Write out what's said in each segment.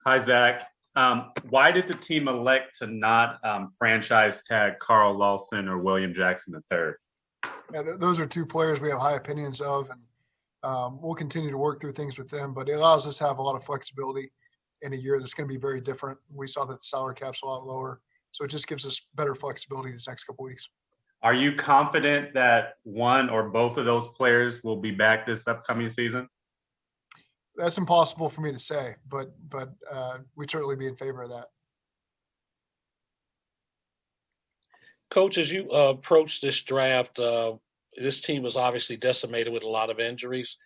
Hi, Zach. Why did the team elect to not franchise tag Carl Lawson or William Jackson III? Yeah, those are two players we have high opinions of, and we'll continue to work through things with them. But it allows us to have a lot of flexibility in a year that's going to be very different. We saw that the salary cap's a lot lower, so it just gives us better flexibility these next couple of weeks. Are you confident that one or both of those players will be back this upcoming season? That's impossible for me to say, but we'd certainly be in favor of that. Coach, as you approach this draft, this team was obviously decimated with a lot of injuries.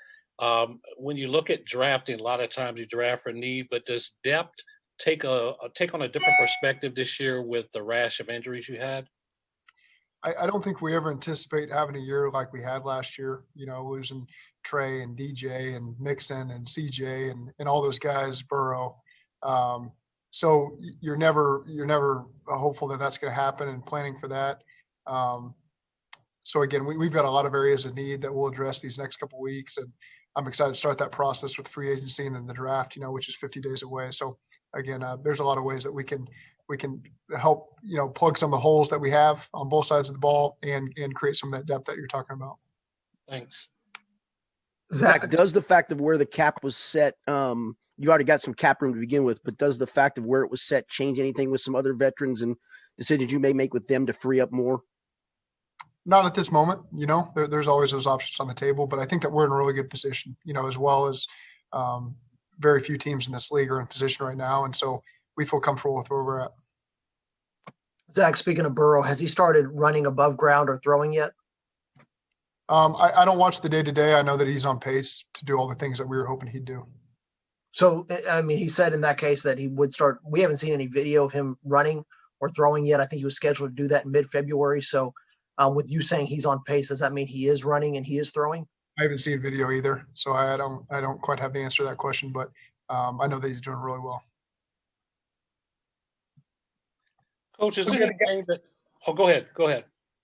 When you look at drafting, a lot of times you draft for need, but does depth take on a different perspective this year with the rash of injuries you had? I don't think we ever anticipate having a year like we had last year, losing Trey and DJ and Mixon and CJ and all those guys, Burrow. So you're never hopeful that that's going to happen and planning for that. So again, we've got a lot of areas of need that we'll address these next couple of weeks, and I'm excited to start that process with free agency and then the draft, which is 50 days away. So again, there's a lot of ways that we can help, plug some of the holes that we have on both sides of the ball and create some of that depth that you're talking about. Thanks. Zach, does the fact of where the cap was set, you already got some cap room to begin with, but does the fact of where it was set change anything with some other veterans and decisions you may make with them to free up more? Not at this moment. There's always those options on the table, but I think that we're in a really good position, as well as very few teams in this league are in position right now. And so we feel comfortable with where we're at. Zach, speaking of Burrow, has he started running above ground or throwing yet? I don't watch the day-to-day. I know that he's on pace to do all the things that we were hoping he'd do. So, he said in that case that he would start. We haven't seen any video of him running or throwing yet. I think he was scheduled to do that in mid-February. So with you saying he's on pace, does that mean he is running and he is throwing? I haven't seen video either, so I don't quite have the answer to that question, but I know that he's doing really well. Coach, is there anything that – go ahead.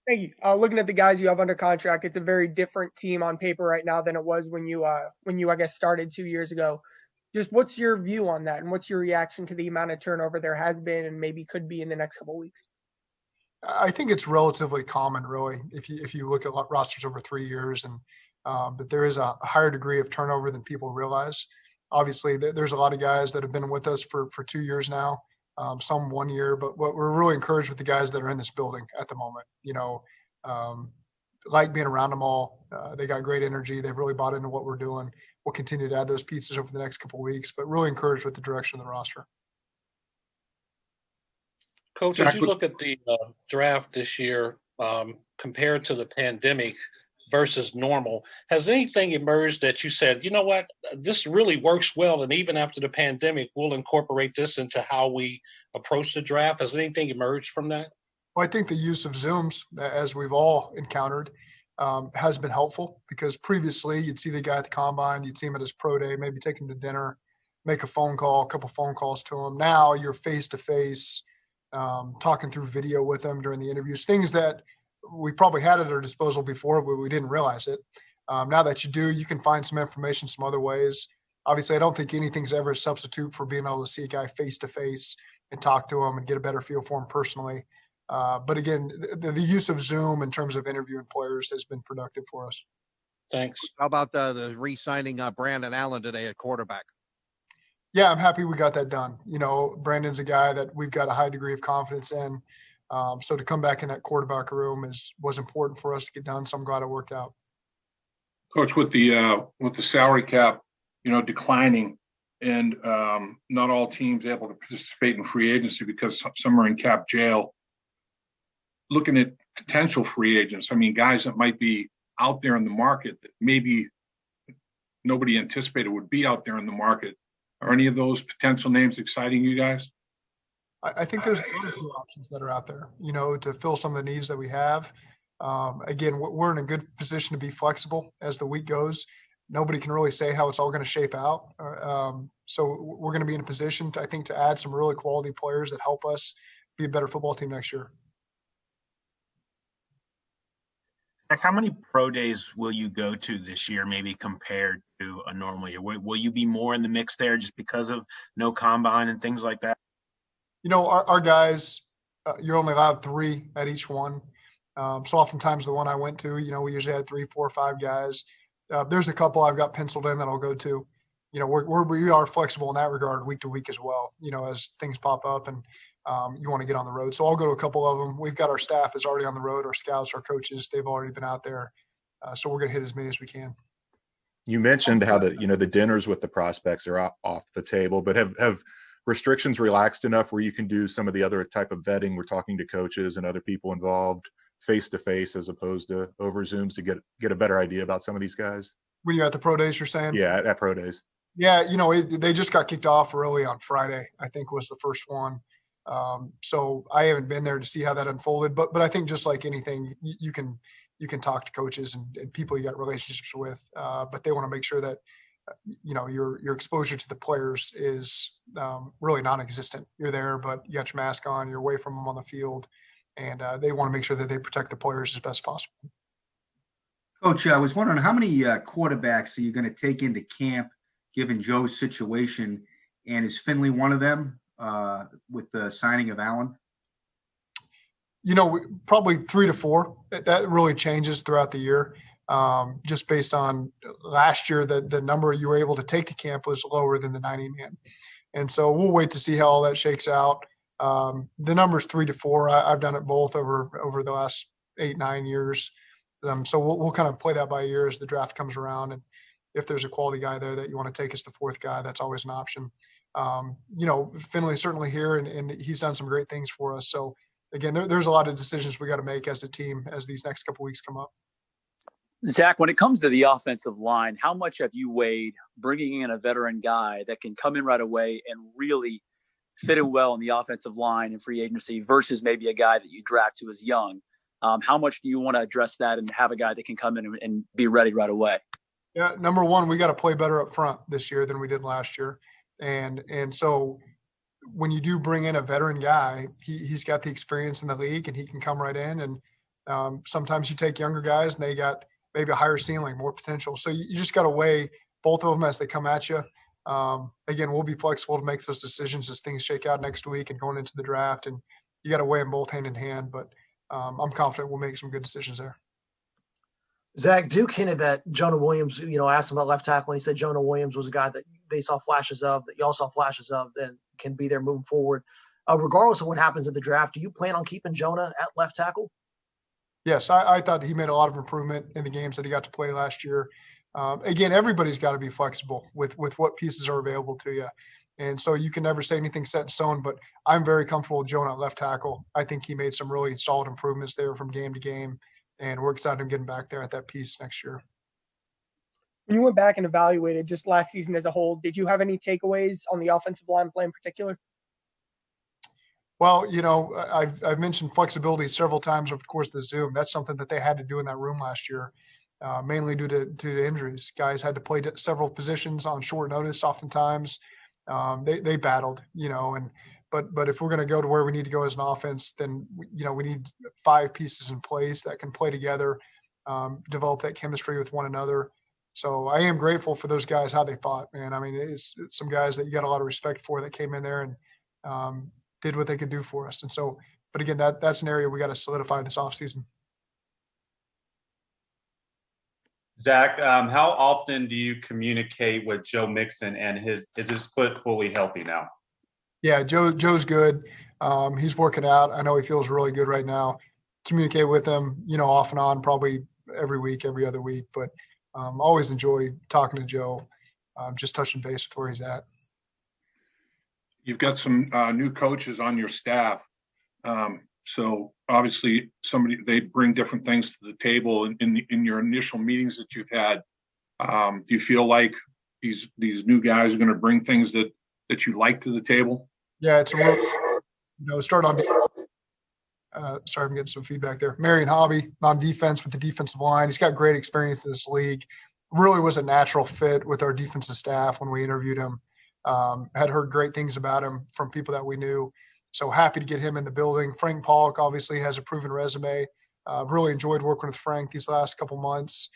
Thank you. Looking at the guys you have under contract, it's a very different team on paper right now than it was when you I guess started 2 years ago. Just what's your view on that, and what's your reaction to the amount of turnover there has been and maybe could be in the next couple of weeks? I think it's relatively common, really, if you look at rosters over 3 years, and that there is a higher degree of turnover than people realize. Obviously, there's a lot of guys that have been with us for 2 years now, some 1 year, but what we're really encouraged with the guys that are in this building at the moment. Like being around them all. They got great energy. They've really bought into what we're doing. We'll continue to add those pieces over the next couple of weeks, but really encouraged with the direction of the roster. Coach, as you look at the draft this year compared to the pandemic versus normal, has anything emerged that you said, you know what, this really works well, and even after the pandemic, we'll incorporate this into how we approach the draft? Has anything emerged from that? Well, I think the use of Zooms, as we've all encountered, has been helpful, because previously you'd see the guy at the combine, you'd see him at his pro day, maybe take him to dinner, make a phone call, a couple phone calls to him. Now you're face-to-face, talking through video with them during the interviews, things that we probably had at our disposal before, but we didn't realize it. Now that you do, you can find some information some other ways. Obviously, I don't think anything's ever a substitute for being able to see a guy face-to-face and talk to him and get a better feel for him personally. But again, the use of Zoom in terms of interviewing players has been productive for us. Thanks. How about the re-signing Brandon Allen today at quarterback? Yeah, I'm happy we got that done. Brandon's a guy that we've got a high degree of confidence in. So to come back in that quarterback room was important for us to get done. So I'm glad it worked out. Coach, with the salary cap, declining, and not all teams able to participate in free agency because some are in cap jail. Looking at potential free agents, guys that might be out there in the market that maybe nobody anticipated would be out there in the market. Are any of those potential names exciting you guys? I think there's a lot of options that are out there, to fill some of the needs that we have. Again, we're in a good position to be flexible as the week goes. Nobody can really say how it's all going to shape out. So we're going to be in a position, to add some really quality players that help us be a better football team next year. Like, how many pro days will you go to this year, maybe compared to a normal year? Will you be more in the mix there just because of no combine and things like that? Our guys, you're only allowed 3 at each one. So oftentimes the one I went to, we usually had 3, 4, 5 guys. There's a couple I've got penciled in that I'll go to. We are flexible in that regard week to week as well, as things pop up and you want to get on the road. So I'll go to a couple of them. We've got our staff is already on the road, our scouts, our coaches, they've already been out there. So we're going to hit as many as we can. You mentioned how the dinners with the prospects are off the table, but have restrictions relaxed enough where you can do some of the other type of vetting? We're talking to coaches and other people involved face to face as opposed to over Zooms to get a better idea about some of these guys. When you're at the pro days, you're saying? Yeah, at pro days. Yeah, they just got kicked off early on Friday, I think was the first one. So I haven't been there to see how that unfolded, but I think just like anything, you can talk to coaches and people you got relationships with, but they want to make sure that your exposure to the players is really non-existent. You're there, but you got your mask on, you're away from them on the field, and they want to make sure that they protect the players as best possible. Coach, I was wondering how many quarterbacks are you going to take into camp given Joe's situation, and is Finley one of them with the signing of Allen? Probably 3 to 4. That really changes throughout the year. Just based on last year, the number you were able to take to camp was lower than the 90-man. And so we'll wait to see how all that shakes out. The number's 3 to 4. I've done it both over the last 8-9 years. So we'll kind of play that by ear as the draft comes around. And if there's a quality guy there that you want to take as the 4th guy, that's always an option. Finley's certainly here and he's done some great things for us. So again, there's a lot of decisions we got to make as a team as these next couple weeks come up. Zach, when it comes to the offensive line, how much have you weighed bringing in a veteran guy that can come in right away and really fit in well in the offensive line and free agency versus maybe a guy that you draft who is young? How much do you want to address that and have a guy that can come in and be ready right away? Yeah, number one, we got to play better up front this year than we did last year. And so when you do bring in a veteran guy, he's got the experience in the league and he can come right in. And sometimes you take younger guys and they got maybe a higher ceiling, more potential. So you just got to weigh both of them as they come at you. Again, we'll be flexible to make those decisions as things shake out next week and going into the draft. And you got to weigh them both hand in hand. But I'm confident we'll make some good decisions there. Zach, Duke hinted that Jonah Williams, asked him about left tackle, and he said Jonah Williams was a guy that they saw flashes of, that y'all saw flashes of, that can be there moving forward. Regardless of what happens at the draft, do you plan on keeping Jonah at left tackle? Yes, I thought he made a lot of improvement in the games that he got to play last year. Again, everybody's got to be flexible with what pieces are available to you. And so you can never say anything set in stone, but I'm very comfortable with Jonah at left tackle. I think he made some really solid improvements there from game to game. And we're excited to getting back there at that piece next year. When you went back and evaluated just last season as a whole, did you have any takeaways on the offensive line play in particular? Well, I've mentioned flexibility several times over the course of the Zoom. That's something that they had to do in that room last year, mainly due to injuries. Guys had to play several positions on short notice. Oftentimes, they battled, But if we're going to go to where we need to go as an offense, then, we need 5 pieces in place that can play together, develop that chemistry with one another. So I am grateful for those guys, how they fought, man. I mean, it's some guys that you got a lot of respect for that came in there and did what they could do for us. And so, but again, that's an area we got to solidify this offseason. Zach, how often do you communicate with Joe Mixon, and is his foot fully healthy now? Yeah, Joe's good. He's working out. I know he feels really good right now. Communicate with him, off and on, probably every week, every other week. But always enjoy talking to Joe, just touching base with where he's at. You've got some new coaches on your staff. So obviously they bring different things to the table in your initial meetings that you've had. Do you feel like these new guys are going to bring things that you like to the table? Yeah, it's a real, start on. Sorry, I'm getting some feedback there. Marion Hobby on defense with the defensive line. He's got great experience in this league. Really was a natural fit with our defensive staff when we interviewed him. Had heard great things about him from people that we knew. So happy to get him in the building. Frank Pollock obviously has a proven resume I've really enjoyed working with Frank these last couple months.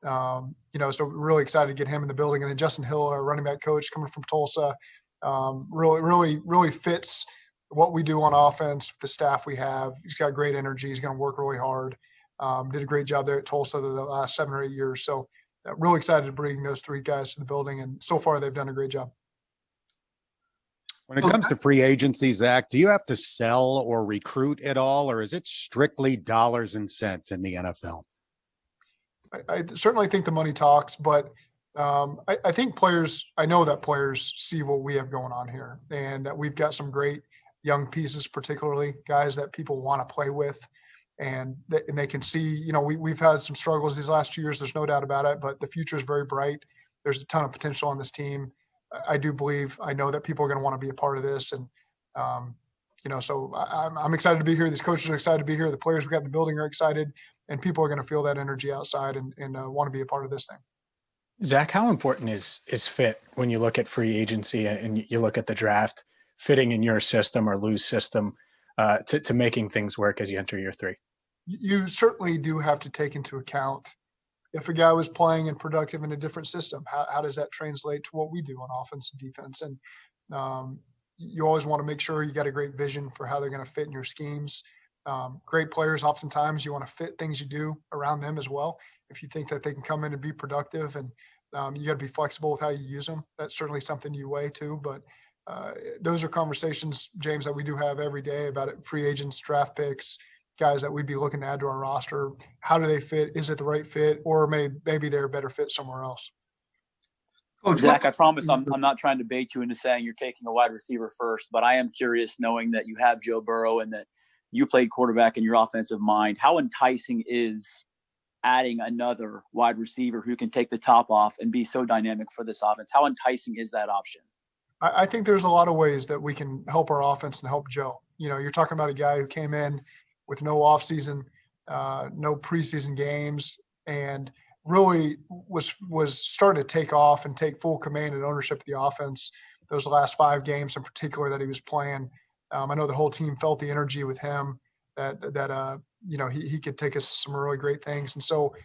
So really excited to get him in the building. And then Justin Hill, our running back coach coming from Tulsa, really fits what we do on offense, the staff we have. He's got great energy. He's going to work really hard. Did a great job there at Tulsa the last 7 or 8 years. So really excited to bring those 3 guys to the building. And so far they've done a great job. When it comes to free agency, Zach, do you have to sell or recruit at all, or is it strictly dollars and cents in the NFL? I certainly think the money talks, but I think I know that players see what we have going on here, and that we've got some great young pieces, particularly guys that people want to play with. And they can see, we've had some struggles these last 2 years. There's no doubt about it, but the future is very bright. There's a ton of potential on this team. I know that people are going to want to be a part of this. And, so I'm excited to be here. These coaches are excited to be here. The players we got in the building are excited, and people are going to feel that energy outside and want to be a part of this thing. Zach, how important is fit when you look at free agency and you look at the draft, fitting in your system or Lou's system to making things work as you enter year 3? You certainly do have to take into account if a guy was playing and productive in a different system, how does that translate to what we do on offense and defense? And you always want to make sure you got a great vision for how they're going to fit in your schemes. Great players, oftentimes you want to fit things you do around them as well. If you think that they can come in and be productive, and you got to be flexible with how you use them, that's certainly something you weigh too. But those are conversations, James, that we do have every day about it, free agents, draft picks, guys that we'd be looking to add to our roster. How do they fit? Is it the right fit, or maybe they're a better fit somewhere else? Zach, I promise I'm not trying to bait you into saying you're taking a wide receiver first, but I am curious, knowing that you have Joe Burrow and that you played quarterback in your offensive mind, how enticing is adding another wide receiver who can take the top off and be so dynamic for this offense? How enticing is that option? I think there's a lot of ways that we can help our offense and help Joe. You're talking about a guy who came in with no offseason, no preseason games, and really was starting to take off and take full command and ownership of the offense those last 5 games in particular that he was playing. I know the whole team felt the energy with him that he could take us some really great things. And so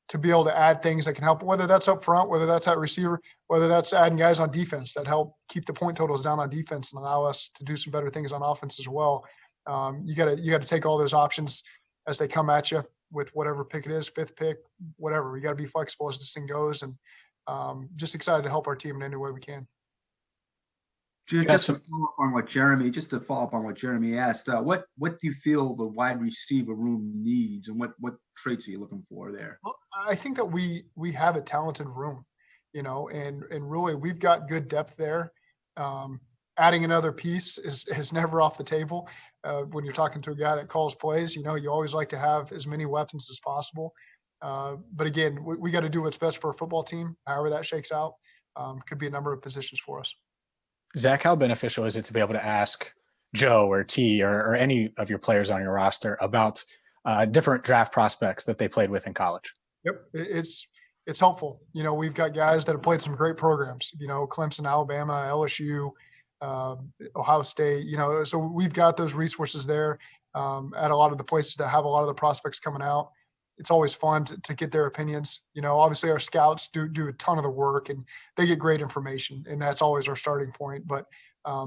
to be able to add things that can help, whether that's up front, whether that's at receiver, whether that's adding guys on defense that help keep the point totals down on defense and allow us to do some better things on offense as well. You got to take all those options as they come at you with whatever pick it is, 5th pick, whatever. You got to be flexible as this thing goes, and just excited to help our team in any way we can. Just to follow up on what Jeremy asked, what do you feel the wide receiver room needs, and what traits are you looking for there? Well, I think that we have a talented room, and really we've got good depth there. Adding another piece is never off the table. When you're talking to a guy that calls plays, you always like to have as many weapons as possible. But again, we got to do what's best for a football team, however that shakes out. Could be a number of positions for us. Zach, how beneficial is it to be able to ask Joe or T or any of your players on your roster about different draft prospects that they played with in college? Yep, it's helpful. We've got guys that have played some great programs. Clemson, Alabama, LSU, Ohio State. So we've got those resources there at a lot of the places that have a lot of the prospects coming out. It's always fun to get their opinions. Obviously our scouts do a ton of the work, and they get great information, and that's always our starting point. But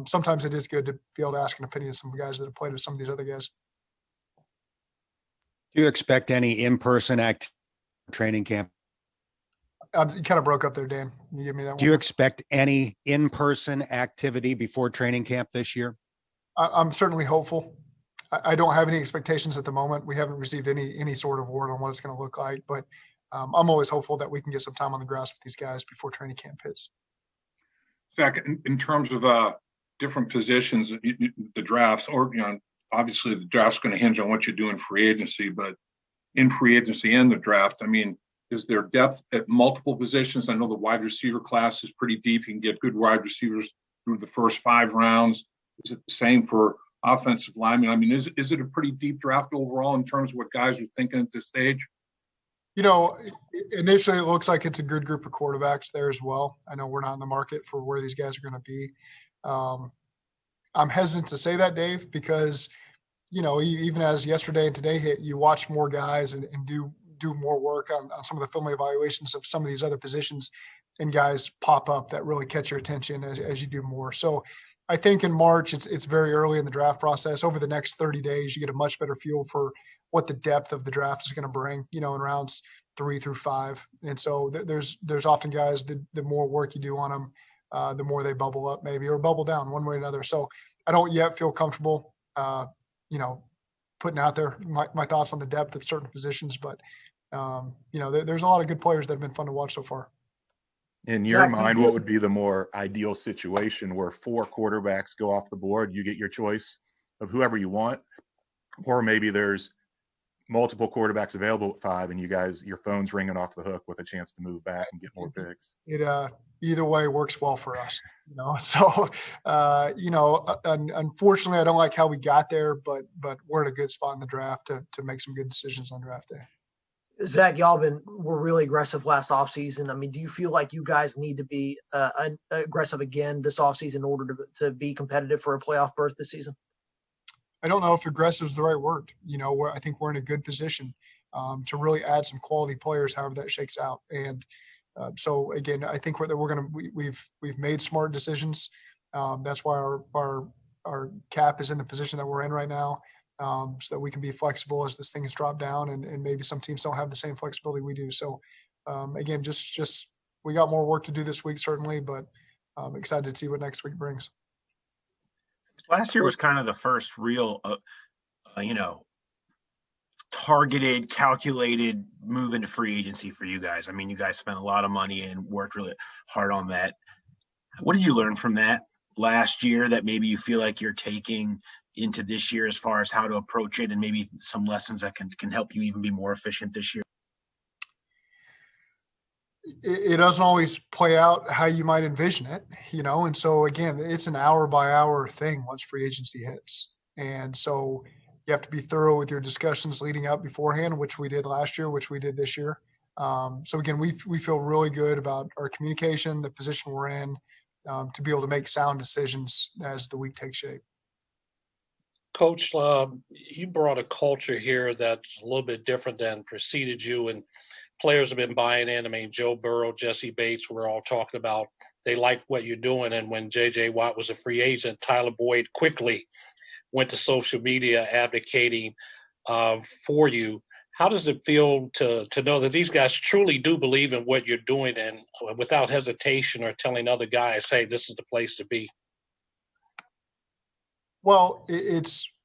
sometimes it is good to be able to ask an opinion of some guys that have played with some of these other guys. Do you expect any in-person training camp? You kind of broke up there, Dan. Can you give me that one? Do you expect any in-person activity before training camp this year? I'm certainly hopeful. I don't have any expectations at the moment. We haven't received any sort of word on what it's going to look like, but I'm always hopeful that we can get some time on the grass with these guys before training camp hits. Zach, in terms of different positions, the drafts, or obviously the draft's going to hinge on what you do in free agency, but in free agency and the draft, is there depth at multiple positions? I know the wide receiver class is pretty deep. You can get good wide receivers through the first 5 rounds. Is it the same for offensive linemen? Is it a pretty deep draft overall in terms of what guys are thinking at this stage? Initially it looks like it's a good group of quarterbacks there as well. I know we're not in the market for where these guys are going to be. I'm hesitant to say that, Dave, because even as yesterday and today hit, you watch more guys and do more work on some of the film evaluations of some of these other positions, and guys pop up that really catch your attention as you do more. So I think in March, it's very early in the draft process. Over the next 30 days, you get a much better feel for what the depth of the draft is going to bring, in rounds 3 through 5. And so there's often guys, the more work you do on them, the more they bubble up maybe, or bubble down one way or another. So I don't yet feel comfortable, putting out there my thoughts on the depth of certain positions, but there's a lot of good players that have been fun to watch so far. In your mind, what would be the more ideal situation where 4 quarterbacks go off the board, you get your choice of whoever you want, or maybe there's multiple quarterbacks available at 5 and your phone's ringing off the hook with a chance to move back and get more picks? It either way works well for us, So, unfortunately, I don't like how we got there, but we're in a good spot in the draft to make some good decisions on draft day. Zach, y'all were really aggressive last offseason. I mean, do you feel like you guys need to be aggressive again this offseason in order to be competitive for a playoff berth this season? I don't know if aggressive is the right word. I think we're in a good position to really add some quality players, however that shakes out. And so again, I think we've made smart decisions. That's why our cap is in the position that we're in right now. So that we can be flexible as this thing has dropped down, and maybe some teams don't have the same flexibility we do. So again, just we got more work to do this week, certainly, but I'm excited to see what next week brings. Last year was kind of the first real, targeted, calculated move into free agency for you guys. I mean, you guys spent a lot of money and worked really hard on that. What did you learn from that last year that maybe you feel like you're taking into this year as far as how to approach it, and maybe some lessons that can help you even be more efficient this year? It doesn't always play out how you might envision it, and so again, it's an hour by hour thing once free agency hits. And so you have to be thorough with your discussions leading up beforehand, which we did last year, which we did this year. So again, we feel really good about our communication, the position we're in, to be able to make sound decisions as the week takes shape. Coach, you brought a culture here that's a little bit different than preceded you, and players have been buying in. I mean, Joe Burrow, Jesse Bates, we're all talking about they like what you're doing. And when J.J. Watt was a free agent, Tyler Boyd quickly went to social media advocating for you. How does it feel to know that these guys truly do believe in what you're doing, and without hesitation or telling other guys, hey, this is the place to be? Well,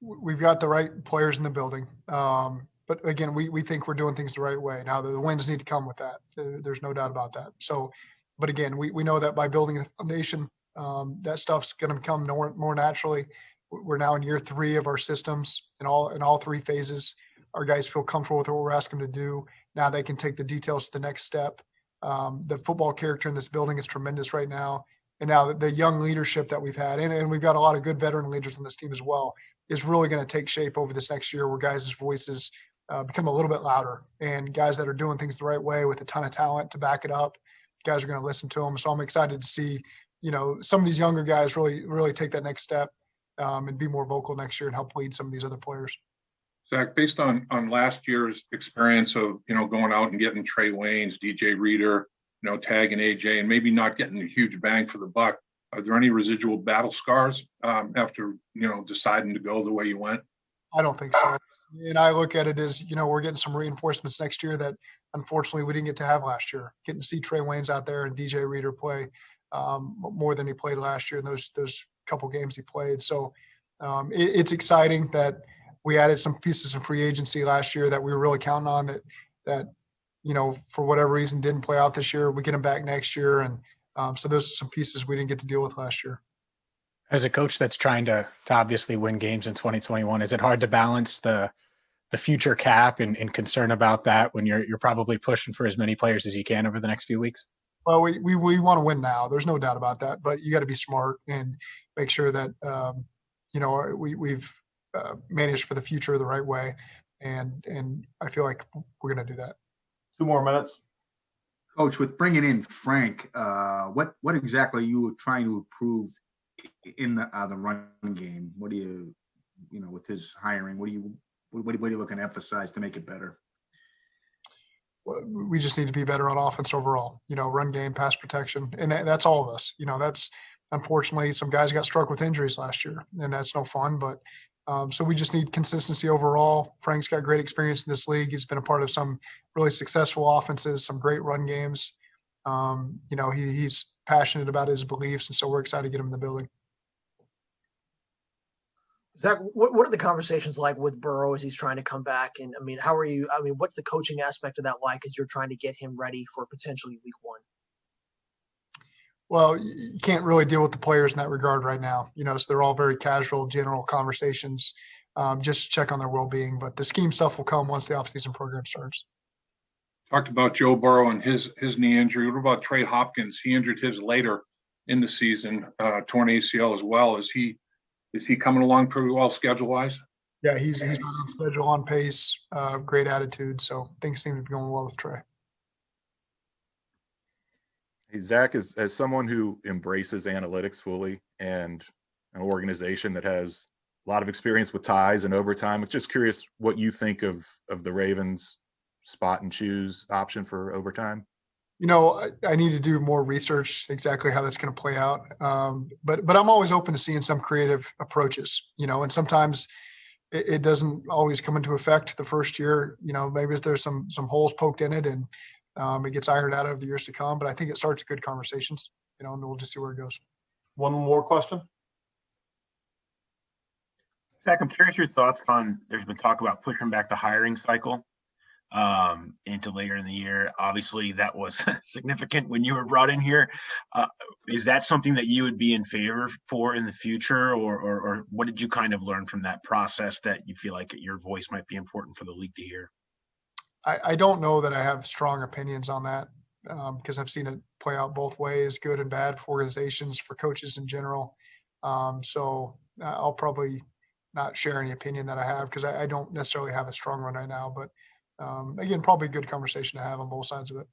we've got the right players in the building. But again, we think we're doing things the right way. Now, the wins need to come with that. There's no doubt about that. So, but again, we know that by building a foundation, that stuff's going to come more naturally. We're now in year 3 of our systems in all 3 phases. Our guys feel comfortable with what we're asking them to do. Now they can take the details to the next step. The football character in this building is tremendous right now. And now the young leadership that we've had, and we've got a lot of good veteran leaders on this team as well, is really going to take shape over this next year, where guys' voices become a little bit louder, and guys that are doing things the right way with a ton of talent to back it up, guys are going to listen to them. So I'm excited to see, some of these younger guys really take that next step and be more vocal next year and help lead some of these other players. Zach, based on last year's experience of, going out and getting Trey Waynes, DJ Reader, tagging AJ, and maybe not getting a huge bang for the buck, are there any residual battle scars after, deciding to go the way you went? I don't think so. And I look at it as, we're getting some reinforcements next year that unfortunately we didn't get to have last year. Getting to see Trey Waynes out there and DJ Reader play more than he played last year in those couple games he played. So it's exciting that we added some pieces of free agency last year that we were really counting on that for whatever reason didn't play out this year. We get them back next year. And so those are some pieces we didn't get to deal with last year. As a coach that's trying to obviously win games in 2021, is it hard to balance the future cap and concern about that when you're probably pushing for as many players as you can over the next few weeks? Well, we want to win now. There's no doubt about that. But you got to be smart and make sure that we've managed for the future the right way, and I feel like we're going to do that. 2 more minutes. Coach, with bringing in Frank, what exactly are you trying to improve in the run game? What do you with his hiring? What are you looking to emphasize to make it better? We just need to be better on offense overall, run game, pass protection. And that's all of us. That's unfortunately some guys got struck with injuries last year, and that's no fun. But so we just need consistency overall. Frank's got great experience in this league. He's been a part of some really successful offenses, some great run games. He's passionate about his beliefs, and so we're excited to get him in the building. Zac, what are the conversations like with Burrow as he's trying to come back? And how are you? What's the coaching aspect of that like as you're trying to get him ready for potentially week 1? Well, you can't really deal with the players in that regard right now. So they're all very casual, general conversations, just to check on their well-being. But the scheme stuff will come once the offseason program starts. Talked about Joe Burrow and his knee injury. What about Trey Hopkins? He injured his later in the season, torn ACL as well. Is he coming along pretty well schedule-wise? Yeah, he's on schedule, on pace, great attitude. So things seem to be going well with Trey. Hey, Zac, as someone who embraces analytics fully and an organization that has a lot of experience with ties and overtime, I'm just curious what you think of the Ravens' spot and choose option for overtime. I need to do more research exactly how that's going to play out. But I'm always open to seeing some creative approaches, and sometimes it doesn't always come into effect the first year. Maybe there's some holes poked in it and it gets ironed out over the years to come. But I think it starts good conversations, and we'll just see where it goes. One more question. Zac, I'm curious your thoughts on, there's been talk about pushing back the hiring cycle into later in the year. Obviously that was significant when you were brought in here. Is that something that you would be in favor for in the future, or what did you kind of learn from that process that you feel like your voice might be important for the league to hear? I don't know that I have strong opinions on that because I've seen it play out both ways, good and bad for organizations, for coaches in general. So I'll probably not share any opinion that I have because I don't necessarily have a strong one right now. But again, probably a good conversation to have on both sides of it.